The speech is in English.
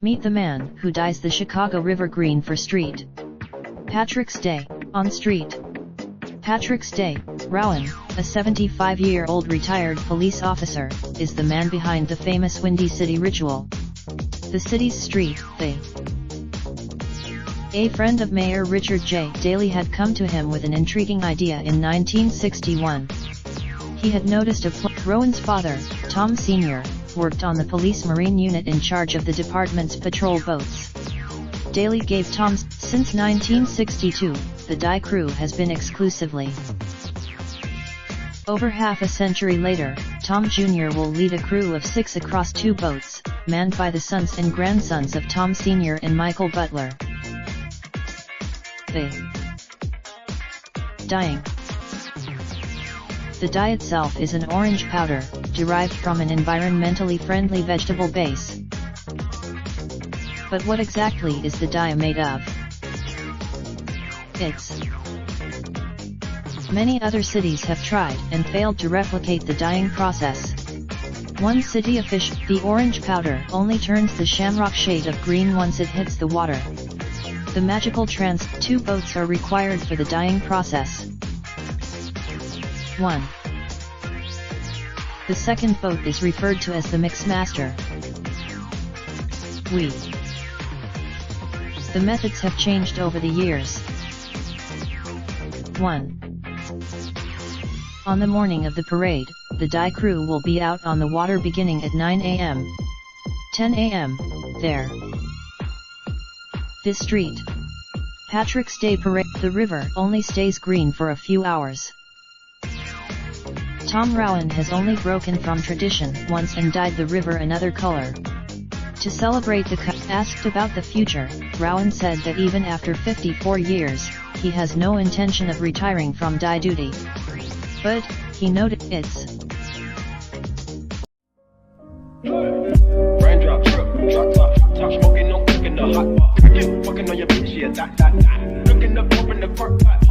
Meet the man who dyes the Chicago River green for street. Patrick's Day, on street. Patrick's Day, Rowan, a 75-year-old retired police officer, is the man behind the famous Windy City ritual. The city's street, A friend of Mayor Richard J. Daley had come to him with an intriguing idea in 1961. He had noticed Rowan's father, Tom Sr., worked on the police marine unit in charge of the department's patrol boats. Daley gave Tom, since 1962, the dye crew has been exclusively. Over half a century later, Tom Jr. will lead a crew of 6 across 2 boats, manned by the sons and grandsons of Tom Sr. and Michael Butler. Dyeing. The dye itself is an orange powder, derived from an environmentally friendly vegetable base. But what exactly is the dye made of? Many other cities have tried and failed to replicate the dyeing process. One city official, the orange powder only turns the shamrock shade of green once it hits the water. The magical 2 boats are required for the dyeing process. 1. The second boat is referred to as the mixmaster. The methods have changed over the years. 1. On the morning of the parade, the dye crew will be out on the water beginning at 9 a.m. 10 a.m. there. This street. Patrick's Day parade. The river only stays green for a few hours. Tom Rowan has only broken from tradition once and dyed the river another color. To celebrate asked about the future, Rowan said that even after 54 years, he has no intention of retiring from dye duty. But, he noted, Raindrop, drop top smoking, no cooking the hot pot. Fucking on your bitch, yeah, that. Looking up, open the park pot.